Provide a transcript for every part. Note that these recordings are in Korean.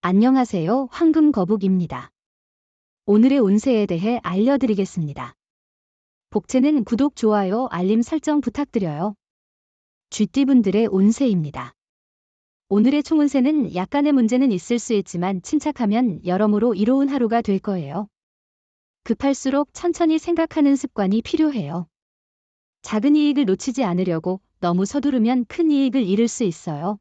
안녕하세요. 황금거북입니다. 오늘의 운세에 대해 알려드리겠습니다. 복채는 구독, 좋아요, 알림 설정 부탁드려요. 쥐띠분들의 운세입니다. 오늘의 총운세는 약간의 문제는 있을 수 있지만 침착하면 여러모로 이로운 하루가 될 거예요. 급할수록 천천히 생각하는 습관이 필요해요. 작은 이익을 놓치지 않으려고 너무 서두르면 큰 이익을 잃을 수 있어요.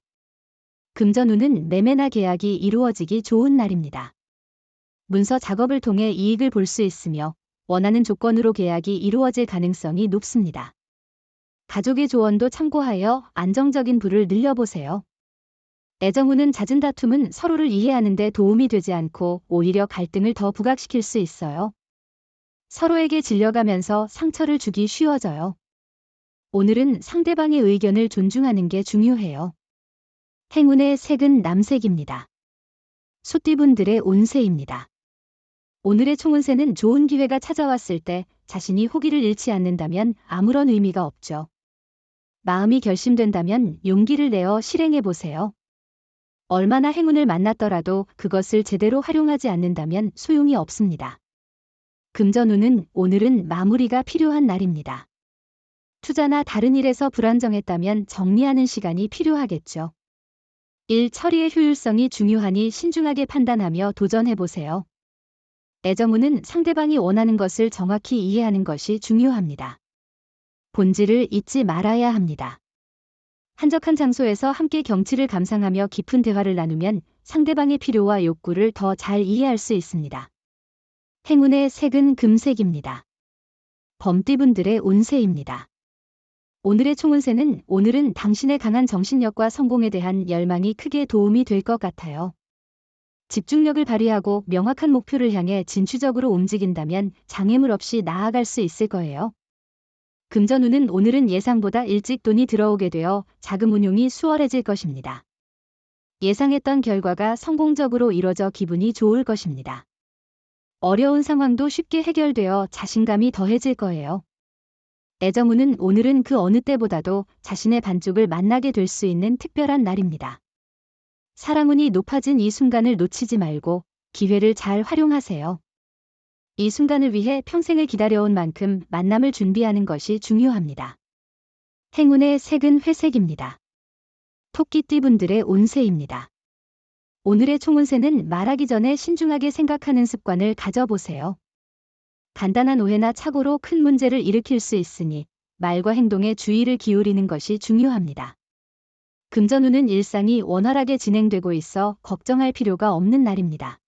금전운은 매매나 계약이 이루어지기 좋은 날입니다. 문서 작업을 통해 이익을 볼 수 있으며 원하는 조건으로 계약이 이루어질 가능성이 높습니다. 가족의 조언도 참고하여 안정적인 부를 늘려보세요. 애정운은 잦은 다툼은 서로를 이해하는 데 도움이 되지 않고 오히려 갈등을 더 부각시킬 수 있어요. 서로에게 질려가면서 상처를 주기 쉬워져요. 오늘은 상대방의 의견을 존중하는 게 중요해요. 행운의 색은 남색입니다. 소띠분들의 운세입니다. 오늘의 총운세는 좋은 기회가 찾아왔을 때 자신이 호기를 잃지 않는다면 아무런 의미가 없죠. 마음이 결심된다면 용기를 내어 실행해보세요. 얼마나 행운을 만났더라도 그것을 제대로 활용하지 않는다면 소용이 없습니다. 금전운은 오늘은 마무리가 필요한 날입니다. 투자나 다른 일에서 불안정했다면 정리하는 시간이 필요하겠죠. 일 처리의 효율성이 중요하니 신중하게 판단하며 도전해보세요. 애정운은 상대방이 원하는 것을 정확히 이해하는 것이 중요합니다. 본질을 잊지 말아야 합니다. 한적한 장소에서 함께 경치를 감상하며 깊은 대화를 나누면 상대방의 필요와 욕구를 더 잘 이해할 수 있습니다. 행운의 색은 금색입니다. 범띠분들의 운세입니다. 오늘의 총운세는 오늘은 당신의 강한 정신력과 성공에 대한 열망이 크게 도움이 될 것 같아요. 집중력을 발휘하고 명확한 목표를 향해 진취적으로 움직인다면 장애물 없이 나아갈 수 있을 거예요. 금전운은 오늘은 예상보다 일찍 돈이 들어오게 되어 자금 운용이 수월해질 것입니다. 예상했던 결과가 성공적으로 이뤄져 기분이 좋을 것입니다. 어려운 상황도 쉽게 해결되어 자신감이 더해질 거예요. 애정운은 오늘은 그 어느 때보다도 자신의 반쪽을 만나게 될 수 있는 특별한 날입니다. 사랑운이 높아진 이 순간을 놓치지 말고 기회를 잘 활용하세요. 이 순간을 위해 평생을 기다려온 만큼 만남을 준비하는 것이 중요합니다. 행운의 색은 회색입니다. 토끼띠분들의 운세입니다. 오늘의 총운세는 말하기 전에 신중하게 생각하는 습관을 가져보세요. 간단한 오해나 착오로 큰 문제를 일으킬 수 있으니 말과 행동에 주의를 기울이는 것이 중요합니다. 금전운은 일상이 원활하게 진행되고 있어 걱정할 필요가 없는 날입니다.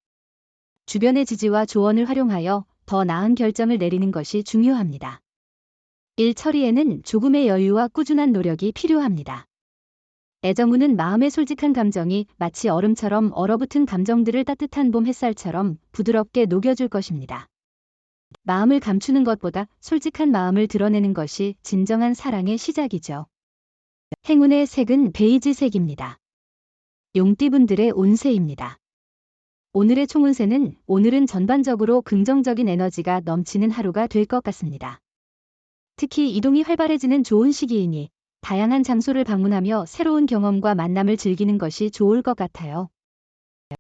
주변의 지지와 조언을 활용하여 더 나은 결정을 내리는 것이 중요합니다. 일 처리에는 조금의 여유와 꾸준한 노력이 필요합니다. 애정운은 마음의 솔직한 감정이 마치 얼음처럼 얼어붙은 감정들을 따뜻한 봄 햇살처럼 부드럽게 녹여줄 것입니다. 마음을 감추는 것보다 솔직한 마음을 드러내는 것이 진정한 사랑의 시작이죠. 행운의 색은 베이지색입니다. 용띠분들의 운세입니다. 오늘의 총운세는 오늘은 전반적으로 긍정적인 에너지가 넘치는 하루가 될 것 같습니다. 특히 이동이 활발해지는 좋은 시기이니 다양한 장소를 방문하며 새로운 경험과 만남을 즐기는 것이 좋을 것 같아요.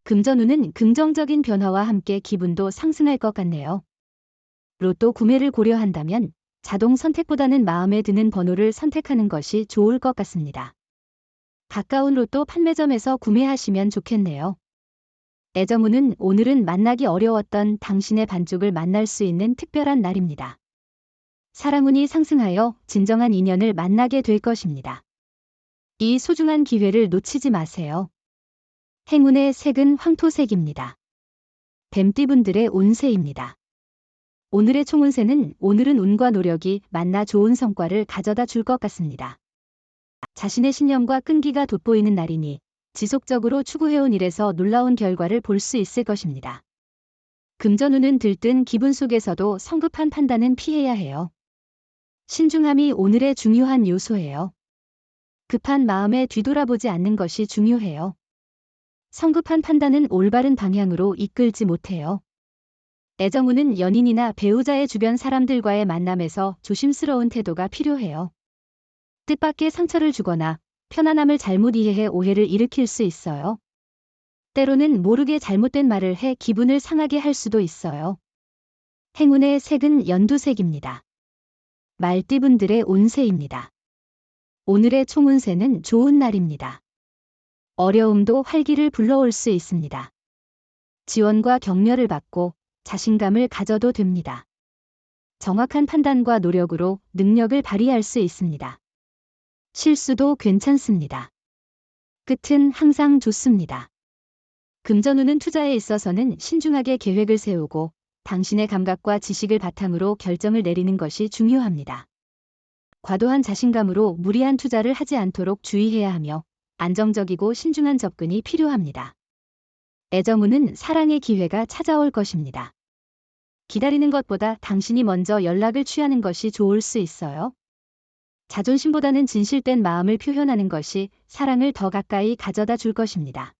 금전운은 긍정적인 변화와 함께 기분도 상승할 것 같네요. 로또 구매를 고려한다면 자동 선택보다는 마음에 드는 번호를 선택하는 것이 좋을 것 같습니다. 가까운 로또 판매점에서 구매하시면 좋겠네요. 애정운은 오늘은 만나기 어려웠던 당신의 반쪽을 만날 수 있는 특별한 날입니다. 사랑운이 상승하여 진정한 인연을 만나게 될 것입니다. 이 소중한 기회를 놓치지 마세요. 행운의 색은 황토색입니다. 뱀띠분들의 운세입니다. 오늘의 총운세는 오늘은 운과 노력이 만나 좋은 성과를 가져다 줄 것 같습니다. 자신의 신념과 끈기가 돋보이는 날이니 지속적으로 추구해온 일에서 놀라운 결과를 볼 수 있을 것입니다. 금전운은 들뜬 기분 속에서도 성급한 판단은 피해야 해요. 신중함이 오늘의 중요한 요소예요. 급한 마음에 뒤돌아보지 않는 것이 중요해요. 성급한 판단은 올바른 방향으로 이끌지 못해요. 애정운은 연인이나 배우자의 주변 사람들과의 만남에서 조심스러운 태도가 필요해요. 뜻밖의 상처를 주거나 편안함을 잘못 이해해 오해를 일으킬 수 있어요. 때로는 모르게 잘못된 말을 해 기분을 상하게 할 수도 있어요. 행운의 색은 연두색입니다. 말띠분들의 운세입니다. 오늘의 총운세는 좋은 날입니다. 어려움도 활기를 불러올 수 있습니다. 지원과 격려를 받고 자신감을 가져도 됩니다. 정확한 판단과 노력으로 능력을 발휘할 수 있습니다. 실수도 괜찮습니다. 끝은 항상 좋습니다. 금전운은 투자에 있어서는 신중하게 계획을 세우고 당신의 감각과 지식을 바탕으로 결정을 내리는 것이 중요합니다. 과도한 자신감으로 무리한 투자를 하지 않도록 주의해야 하며 안정적이고 신중한 접근이 필요합니다. 애정운은 사랑의 기회가 찾아올 것입니다. 기다리는 것보다 당신이 먼저 연락을 취하는 것이 좋을 수 있어요. 자존심보다는 진실된 마음을 표현하는 것이 사랑을 더 가까이 가져다 줄 것입니다.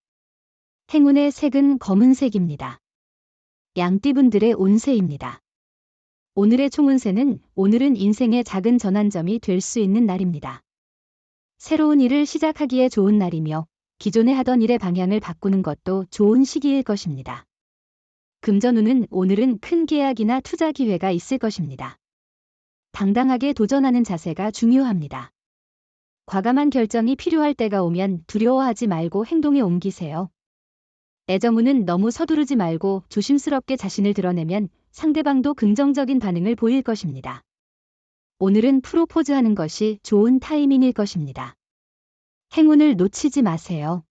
행운의 색은 검은색입니다. 양띠분들의 운세입니다. 오늘의 총운세는 오늘은 인생의 작은 전환점이 될 수 있는 날입니다. 새로운 일을 시작하기에 좋은 날이며 기존에 하던 일의 방향을 바꾸는 것도 좋은 시기일 것입니다. 금전운은 오늘은 큰 계약이나 투자 기회가 있을 것입니다. 당당하게 도전하는 자세가 중요합니다. 과감한 결정이 필요할 때가 오면 두려워하지 말고 행동에 옮기세요. 애정운은 너무 서두르지 말고 조심스럽게 자신을 드러내면 상대방도 긍정적인 반응을 보일 것입니다. 오늘은 프로포즈하는 것이 좋은 타이밍일 것입니다. 행운을 놓치지 마세요.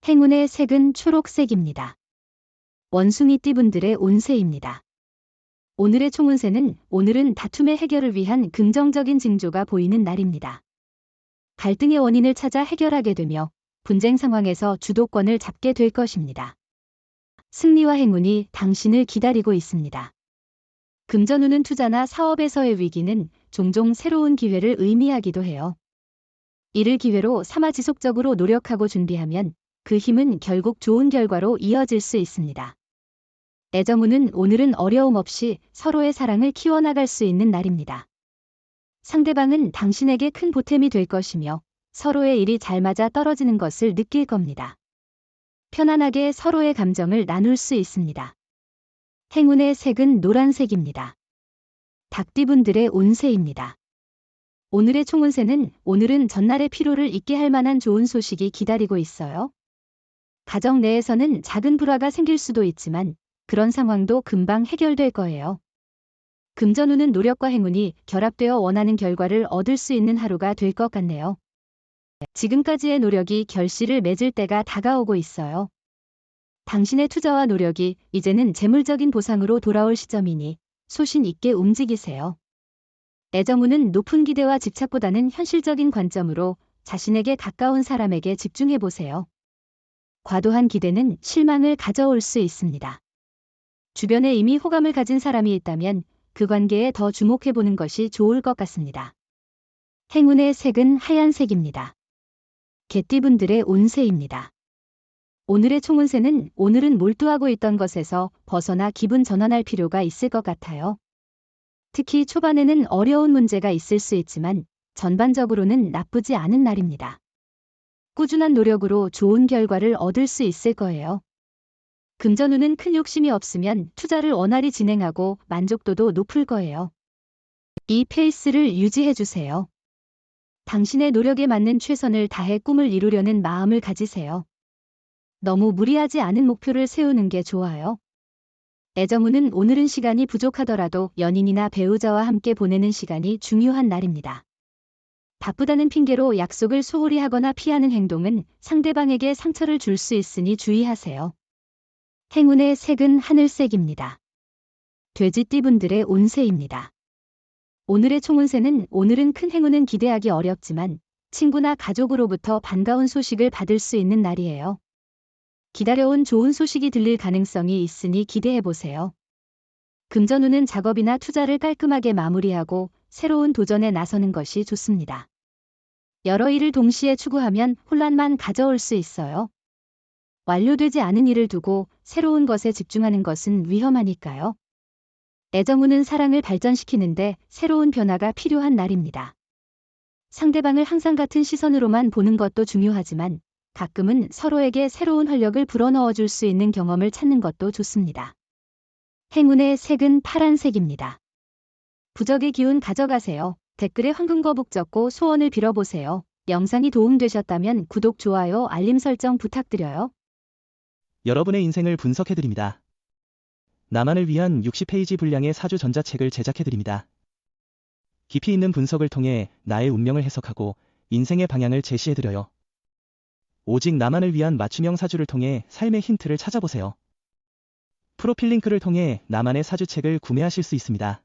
행운의 색은 초록색입니다. 원숭이띠분들의 운세입니다. 오늘의 총운세는 오늘은 다툼의 해결을 위한 긍정적인 징조가 보이는 날입니다. 갈등의 원인을 찾아 해결하게 되며 분쟁 상황에서 주도권을 잡게 될 것입니다. 승리와 행운이 당신을 기다리고 있습니다. 금전운은 투자나 사업에서의 위기는 종종 새로운 기회를 의미하기도 해요. 이를 기회로 삼아 지속적으로 노력하고 준비하면 그 힘은 결국 좋은 결과로 이어질 수 있습니다. 애정운은 오늘은 어려움 없이 서로의 사랑을 키워나갈 수 있는 날입니다. 상대방은 당신에게 큰 보탬이 될 것이며 서로의 일이 잘 맞아 떨어지는 것을 느낄 겁니다. 편안하게 서로의 감정을 나눌 수 있습니다. 행운의 색은 노란색입니다. 닭띠분들의 운세입니다. 오늘의 총운세는 오늘은 전날의 피로를 잊게 할 만한 좋은 소식이 기다리고 있어요. 가정 내에서는 작은 불화가 생길 수도 있지만 그런 상황도 금방 해결될 거예요. 금전운은 노력과 행운이 결합되어 원하는 결과를 얻을 수 있는 하루가 될 것 같네요. 지금까지의 노력이 결실을 맺을 때가 다가오고 있어요. 당신의 투자와 노력이 이제는 재물적인 보상으로 돌아올 시점이니 소신 있게 움직이세요. 애정운은 높은 기대와 집착보다는 현실적인 관점으로 자신에게 가까운 사람에게 집중해보세요. 과도한 기대는 실망을 가져올 수 있습니다. 주변에 이미 호감을 가진 사람이 있다면 그 관계에 더 주목해보는 것이 좋을 것 같습니다. 행운의 색은 하얀색입니다. 개띠분들의 운세입니다. 오늘의 총운세는 오늘은 몰두하고 있던 것에서 벗어나 기분 전환할 필요가 있을 것 같아요. 특히 초반에는 어려운 문제가 있을 수 있지만 전반적으로는 나쁘지 않은 날입니다. 꾸준한 노력으로 좋은 결과를 얻을 수 있을 거예요. 금전운은 큰 욕심이 없으면 투자를 원활히 진행하고 만족도도 높을 거예요. 이 페이스를 유지해주세요. 당신의 노력에 맞는 최선을 다해 꿈을 이루려는 마음을 가지세요. 너무 무리하지 않은 목표를 세우는 게 좋아요. 애정운은 오늘은 시간이 부족하더라도 연인이나 배우자와 함께 보내는 시간이 중요한 날입니다. 바쁘다는 핑계로 약속을 소홀히 하거나 피하는 행동은 상대방에게 상처를 줄 수 있으니 주의하세요. 행운의 색은 하늘색입니다. 돼지띠분들의 운세입니다. 오늘의 총운세는 오늘은 큰 행운은 기대하기 어렵지만 친구나 가족으로부터 반가운 소식을 받을 수 있는 날이에요. 기다려온 좋은 소식이 들릴 가능성이 있으니 기대해보세요. 금전운은 작업이나 투자를 깔끔하게 마무리하고 새로운 도전에 나서는 것이 좋습니다. 여러 일을 동시에 추구하면 혼란만 가져올 수 있어요. 완료되지 않은 일을 두고 새로운 것에 집중하는 것은 위험하니까요. 애정운은 사랑을 발전시키는데 새로운 변화가 필요한 날입니다. 상대방을 항상 같은 시선으로만 보는 것도 중요하지만 가끔은 서로에게 새로운 활력을 불어넣어 줄 수 있는 경험을 찾는 것도 좋습니다. 행운의 색은 파란색입니다. 부적의 기운 가져가세요. 댓글에 황금거북 적고 소원을 빌어보세요. 영상이 도움되셨다면 구독, 좋아요, 알림 설정 부탁드려요. 여러분의 인생을 분석해드립니다. 나만을 위한 60페이지 분량의 사주 전자책을 제작해드립니다. 깊이 있는 분석을 통해 나의 운명을 해석하고 인생의 방향을 제시해드려요. 오직 나만을 위한 맞춤형 사주를 통해 삶의 힌트를 찾아보세요. 프로필 링크를 통해 나만의 사주책을 구매하실 수 있습니다.